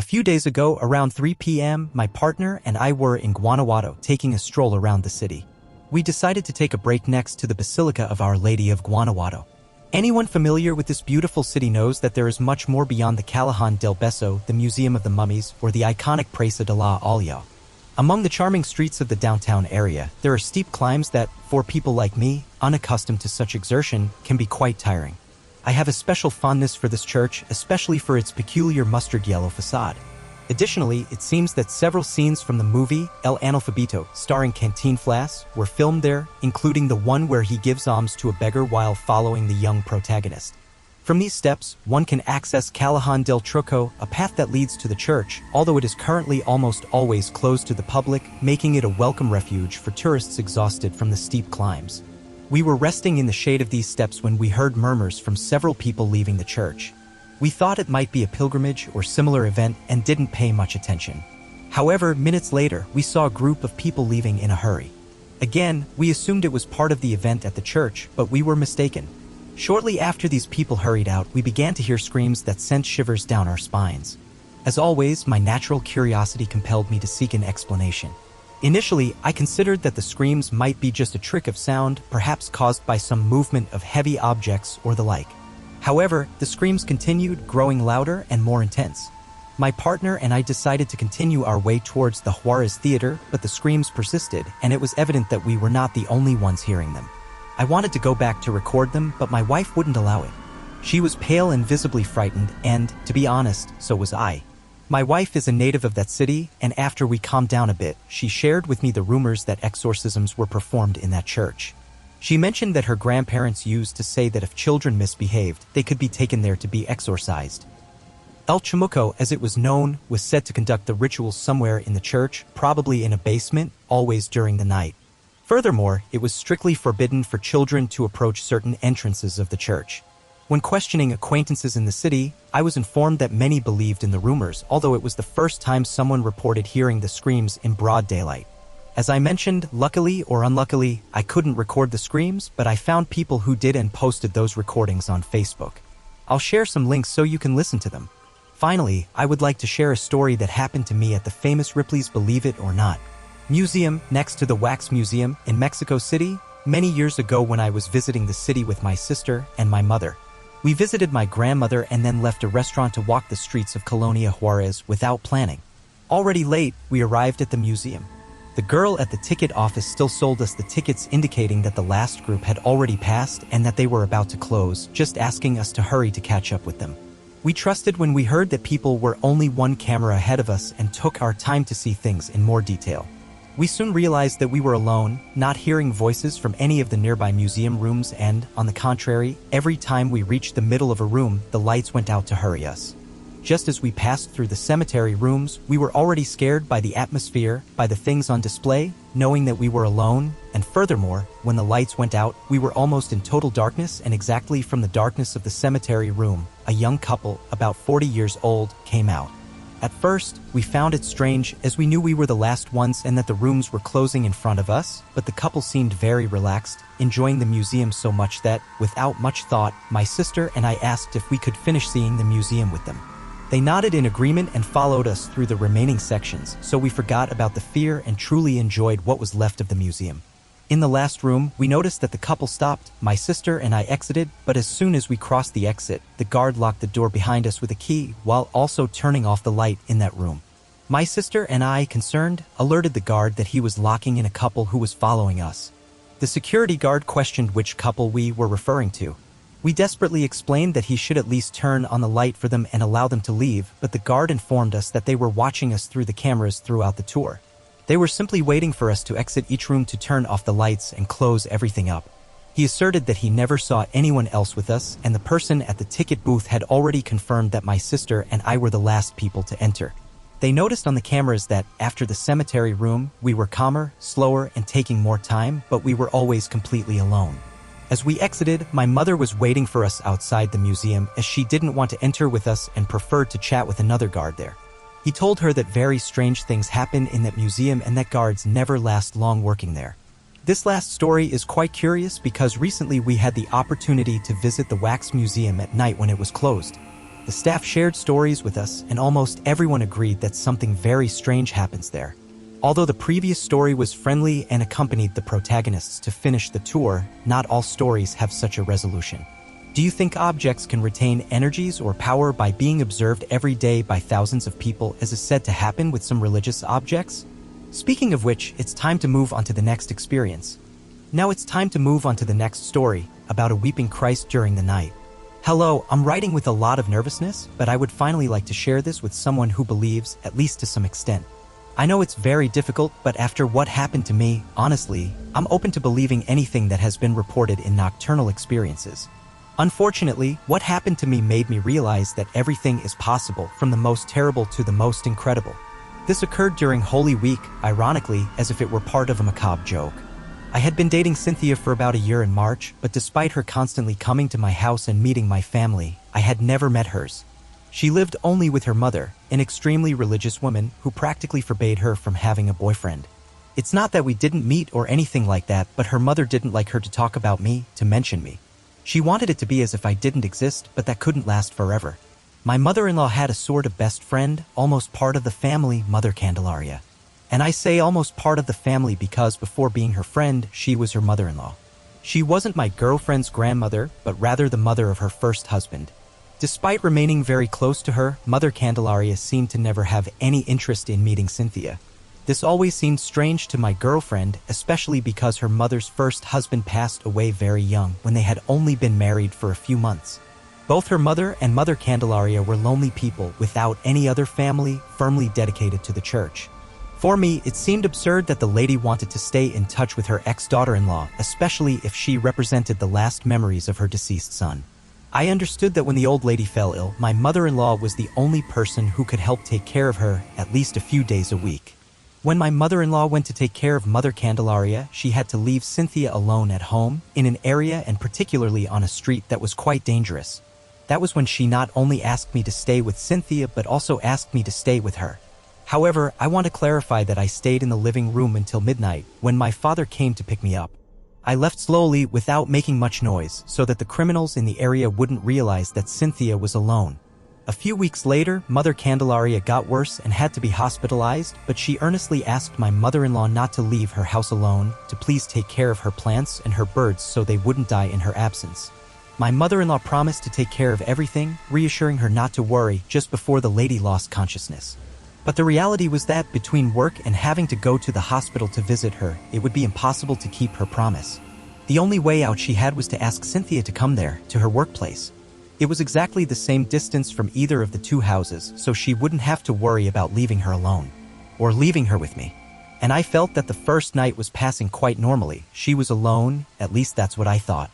few days ago, around 3 p.m., my partner and I were in Guanajuato taking a stroll around the city. We decided to take a break next to the Basilica of Our Lady of Guanajuato. Anyone familiar with this beautiful city knows that there is much more beyond the Callejón del Beso, the Museum of the Mummies, or the iconic Praça de la Olla. Among the charming streets of the downtown area, there are steep climbs that, for people like me, unaccustomed to such exertion, can be quite tiring. I have a special fondness for this church, especially for its peculiar mustard yellow facade. Additionally, it seems that several scenes from the movie El Analfabito, starring Cantinflas, were filmed there, including the one where he gives alms to a beggar while following the young protagonist. From these steps, one can access Callejón del Truco, a path that leads to the church, although it is currently almost always closed to the public, making it a welcome refuge for tourists exhausted from the steep climbs. We were resting in the shade of these steps when we heard murmurs from several people leaving the church. We thought it might be a pilgrimage or similar event and didn't pay much attention. However, minutes later, we saw a group of people leaving in a hurry. Again, we assumed it was part of the event at the church, but we were mistaken. Shortly after these people hurried out, we began to hear screams that sent shivers down our spines. As always, my natural curiosity compelled me to seek an explanation. Initially, I considered that the screams might be just a trick of sound, perhaps caused by some movement of heavy objects or the like. However, the screams continued, growing louder and more intense. My partner and I decided to continue our way towards the Juárez Theater, but the screams persisted, and it was evident that we were not the only ones hearing them. I wanted to go back to record them, but my wife wouldn't allow it. She was pale and visibly frightened, and, to be honest, so was I. My wife is a native of that city, and after we calmed down a bit, she shared with me the rumors that exorcisms were performed in that church. She mentioned that her grandparents used to say that if children misbehaved, they could be taken there to be exorcised. El Chamuco, as it was known, was said to conduct the rituals somewhere in the church, probably in a basement, always during the night. Furthermore, it was strictly forbidden for children to approach certain entrances of the church. When questioning acquaintances in the city, I was informed that many believed in the rumors, although it was the first time someone reported hearing the screams in broad daylight. As I mentioned, luckily or unluckily, I couldn't record the screams, but I found people who did and posted those recordings on Facebook. I'll share some links so you can listen to them. Finally, I would like to share a story that happened to me at the famous Ripley's Believe It or Not museum next to the Wax Museum in Mexico City, many years ago when I was visiting the city with my sister and my mother. We visited my grandmother and then left a restaurant to walk the streets of Colonia Juárez without planning. Already late, we arrived at the museum. The girl at the ticket office still sold us the tickets, indicating that the last group had already passed and that they were about to close, just asking us to hurry to catch up with them. We trusted when we heard that people were only one camera ahead of us and took our time to see things in more detail. We soon realized that we were alone, not hearing voices from any of the nearby museum rooms, and, on the contrary, every time we reached the middle of a room, the lights went out to hurry us. Just as we passed through the cemetery rooms, we were already scared by the atmosphere, by the things on display, knowing that we were alone, and furthermore, when the lights went out, we were almost in total darkness, and exactly from the darkness of the cemetery room, a young couple, about 40 years old, came out. At first, we found it strange as we knew we were the last ones and that the rooms were closing in front of us, but the couple seemed very relaxed, enjoying the museum so much that, without much thought, my sister and I asked if we could finish seeing the museum with them. They nodded in agreement and followed us through the remaining sections, so we forgot about the fear and truly enjoyed what was left of the museum. In the last room, we noticed that the couple stopped, my sister and I exited, but as soon as we crossed the exit, the guard locked the door behind us with a key, while also turning off the light in that room. My sister and I, concerned, alerted the guard that he was locking in a couple who was following us. The security guard questioned which couple we were referring to. We desperately explained that he should at least turn on the light for them and allow them to leave, but the guard informed us that they were watching us through the cameras throughout the tour. They were simply waiting for us to exit each room to turn off the lights and close everything up. He asserted that he never saw anyone else with us, and the person at the ticket booth had already confirmed that my sister and I were the last people to enter. They noticed on the cameras that, after the cemetery room, we were calmer, slower, and taking more time, but we were always completely alone. As we exited, my mother was waiting for us outside the museum as she didn't want to enter with us and preferred to chat with another guard there. He told her that very strange things happen in that museum and that guards never last long working there. This last story is quite curious because recently we had the opportunity to visit the Wax Museum at night when it was closed. The staff shared stories with us, and almost everyone agreed that something very strange happens there. Although the previous story was friendly and accompanied the protagonists to finish the tour, not all stories have such a resolution. Do you think objects can retain energies or power by being observed every day by thousands of people, as is said to happen with some religious objects? Speaking of which, it's time to move on to the next experience. Now it's time to move on to the next story, about a weeping Christ during the night. Hello, I'm writing with a lot of nervousness, but I would finally like to share this with someone who believes, at least to some extent. I know it's very difficult, but after what happened to me, honestly, I'm open to believing anything that has been reported in nocturnal experiences. Unfortunately, what happened to me made me realize that everything is possible, from the most terrible to the most incredible. This occurred during Holy Week, ironically, as if it were part of a macabre joke. I had been dating Cynthia for about a year in March, but despite her constantly coming to my house and meeting my family, I had never met hers. She lived only with her mother, an extremely religious woman who practically forbade her from having a boyfriend. It's not that we didn't meet or anything like that, but her mother didn't like her to talk about me, to mention me. She wanted it to be as if I didn't exist, but that couldn't last forever. My mother-in-law had a sort of best friend, almost part of the family, Mother Candelaria. And I say almost part of the family because before being her friend, she was her mother-in-law. She wasn't my girlfriend's grandmother, but rather the mother of her first husband. Despite remaining very close to her, Mother Candelaria seemed to never have any interest in meeting Cynthia. This always seemed strange to my girlfriend, especially because her mother's first husband passed away very young when they had only been married for a few months. Both her mother and Mother Candelaria were lonely people without any other family firmly dedicated to the church. For me, it seemed absurd that the lady wanted to stay in touch with her ex-daughter-in-law, especially if she represented the last memories of her deceased son. I understood that when the old lady fell ill, my mother-in-law was the only person who could help take care of her at least a few days a week. When my mother-in-law went to take care of Mother Candelaria, she had to leave Cynthia alone at home, in an area and particularly on a street that was quite dangerous. That was when she not only asked me to stay with Cynthia but also asked me to stay with her. However, I want to clarify that I stayed in the living room until midnight, when my father came to pick me up. I left slowly without making much noise so that the criminals in the area wouldn't realize that Cynthia was alone. A few weeks later, Mother Candelaria got worse and had to be hospitalized, but she earnestly asked my mother-in-law not to leave her house alone, to please take care of her plants and her birds so they wouldn't die in her absence. My mother-in-law promised to take care of everything, reassuring her not to worry just before the lady lost consciousness. But the reality was that between work and having to go to the hospital to visit her, it would be impossible to keep her promise. The only way out she had was to ask Cynthia to come there, to her workplace. It was exactly the same distance from either of the two houses, so she wouldn't have to worry about leaving her alone. Or leaving her with me. And I felt that the first night was passing quite normally. She was alone, at least that's what I thought.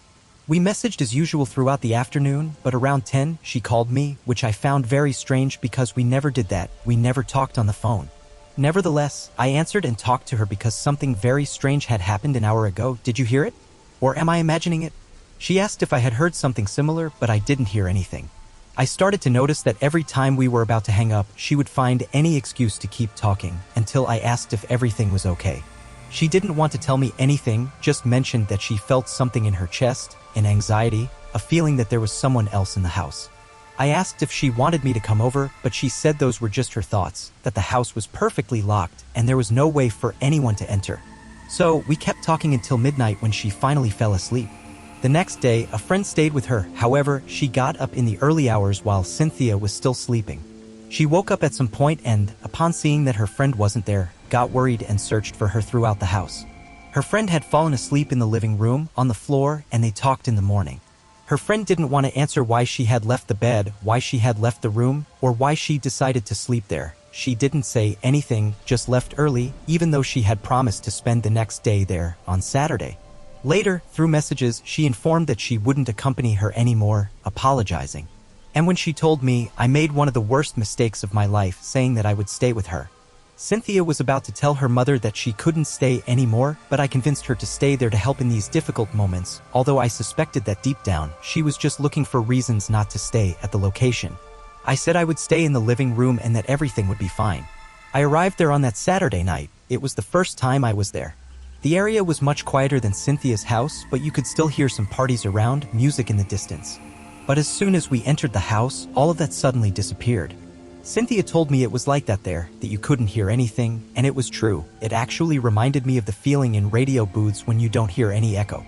We messaged as usual throughout the afternoon, but around 10, she called me, which I found very strange because we never did that. We never talked on the phone. Nevertheless, I answered and talked to her because something very strange had happened an hour ago. Did you hear it? Or am I imagining it? She asked if I had heard something similar, but I didn't hear anything. I started to notice that every time we were about to hang up, she would find any excuse to keep talking, until I asked if everything was okay. She didn't want to tell me anything, just mentioned that she felt something in her chest, an anxiety, a feeling that there was someone else in the house. I asked if she wanted me to come over, but she said those were just her thoughts, that the house was perfectly locked and there was no way for anyone to enter. So we kept talking until midnight when she finally fell asleep. The next day, a friend stayed with her. However, she got up in the early hours while Cynthia was still sleeping. She woke up at some point and, upon seeing that her friend wasn't there, got worried and searched for her throughout the house. Her friend had fallen asleep in the living room, on the floor, and they talked in the morning. Her friend didn't want to answer why she had left the bed, why she had left the room, or why she decided to sleep there. She didn't say anything, just left early, even though she had promised to spend the next day there, on Saturday. Later, through messages, she informed that she wouldn't accompany her anymore, apologizing. And when she told me, I made one of the worst mistakes of my life, saying that I would stay with her. Cynthia was about to tell her mother that she couldn't stay anymore, but I convinced her to stay there to help in these difficult moments, although I suspected that deep down, she was just looking for reasons not to stay at the location. I said I would stay in the living room and that everything would be fine. I arrived there on that Saturday night. It was the first time I was there. The area was much quieter than Cynthia's house, but you could still hear some parties around, music in the distance. But as soon as we entered the house, all of that suddenly disappeared. Cynthia told me it was like that there, that you couldn't hear anything, and it was true. It actually reminded me of the feeling in radio booths when you don't hear any echo.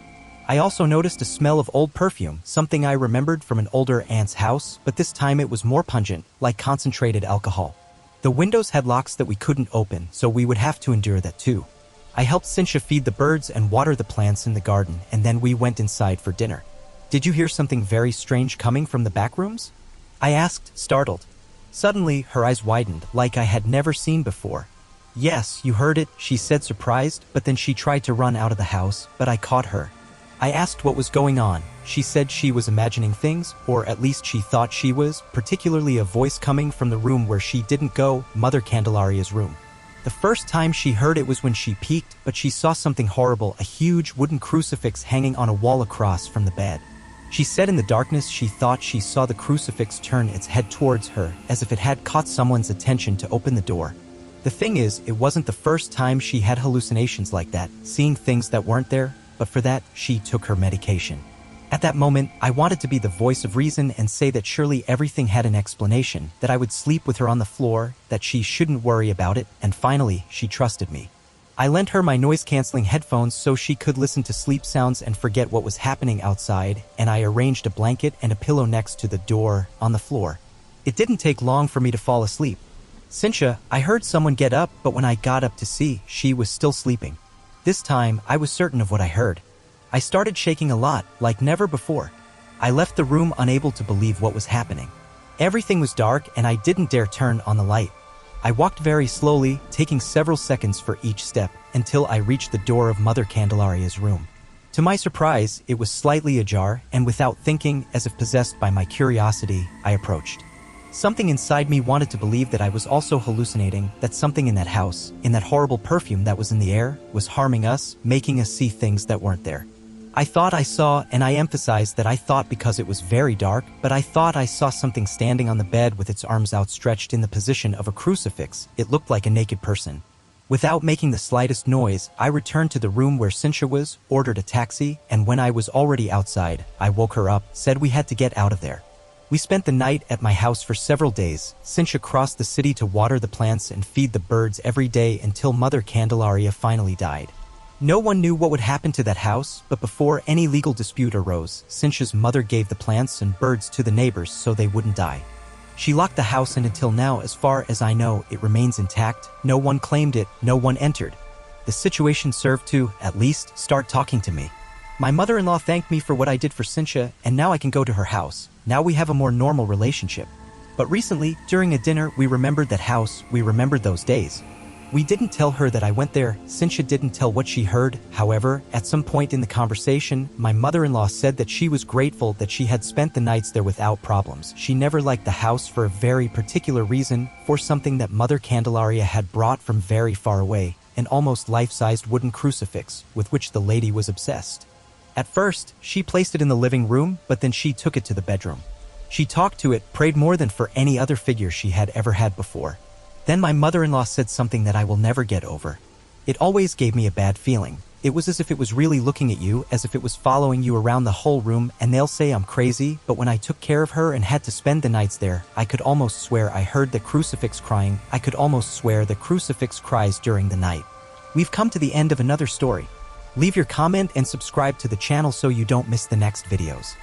I also noticed a smell of old perfume, something I remembered from an older aunt's house, but this time it was more pungent, like concentrated alcohol. The windows had locks that we couldn't open, so we would have to endure that too. I helped Cynthia feed the birds and water the plants in the garden, and then we went inside for dinner. Did you hear something very strange coming from the back rooms? I asked, startled. Suddenly, her eyes widened, like I had never seen before. Yes, you heard it, she said, surprised, but then she tried to run out of the house, but I caught her. I asked what was going on. She said she was imagining things, or at least she thought she was, particularly a voice coming from the room where she didn't go, Mother Candelaria's room. The first time she heard it was when she peeked, but she saw something horrible, a huge wooden crucifix hanging on a wall across from the bed. She said in the darkness she thought she saw the crucifix turn its head towards her, as if it had caught someone's attention to open the door. The thing is, it wasn't the first time she had hallucinations like that, seeing things that weren't there, but for that, she took her medication. At that moment, I wanted to be the voice of reason and say that surely everything had an explanation, that I would sleep with her on the floor, that she shouldn't worry about it, and finally, she trusted me. I lent her my noise-canceling headphones so she could listen to sleep sounds and forget what was happening outside, and I arranged a blanket and a pillow next to the door, on the floor. It didn't take long for me to fall asleep. Cynthia, I heard someone get up, but when I got up to see, she was still sleeping. This time, I was certain of what I heard. I started shaking a lot, like never before. I left the room unable to believe what was happening. Everything was dark and I didn't dare turn on the light. I walked very slowly, taking several seconds for each step, until I reached the door of Mother Candelaria's room. To my surprise, it was slightly ajar, and without thinking, as if possessed by my curiosity, I approached. Something inside me wanted to believe that I was also hallucinating, that something in that house, in that horrible perfume that was in the air, was harming us, making us see things that weren't there. I thought I saw, and I emphasized that I thought because it was very dark, but I thought I saw something standing on the bed with its arms outstretched in the position of a crucifix. It looked like a naked person. Without making the slightest noise, I returned to the room where Cynthia was, ordered a taxi, and when I was already outside, I woke her up, said we had to get out of there. We spent the night at my house for several days. Cynthia crossed the city to water the plants and feed the birds every day until Mother Candelaria finally died. No one knew what would happen to that house, but before any legal dispute arose, Cynthia's mother gave the plants and birds to the neighbors so they wouldn't die. She locked the house, and until now, as far as I know, it remains intact. No one claimed it, no one entered. The situation served to, at least, start talking to me. My mother-in-law thanked me for what I did for Cynthia, and now I can go to her house. Now we have a more normal relationship. But recently, during a dinner, we remembered that house, we remembered those days. We didn't tell her that I went there. Cynthia didn't tell what she heard. However, at some point in the conversation, my mother-in-law said that she was grateful that she had spent the nights there without problems. She never liked the house for a very particular reason, for something that Mother Candelaria had brought from very far away, an almost life-sized wooden crucifix with which the lady was obsessed. At first, she placed it in the living room, but then she took it to the bedroom. She talked to it, prayed more than for any other figure she had ever had before. Then my mother-in-law said something that I will never get over. It always gave me a bad feeling. It was as if it was really looking at you, as if it was following you around the whole room, and they'll say I'm crazy, but when I took care of her and had to spend the nights there, I could almost swear I heard the crucifix crying. I could almost swear the crucifix cries during the night. We've come to the end of another story. Leave your comment and subscribe to the channel so you don't miss the next videos.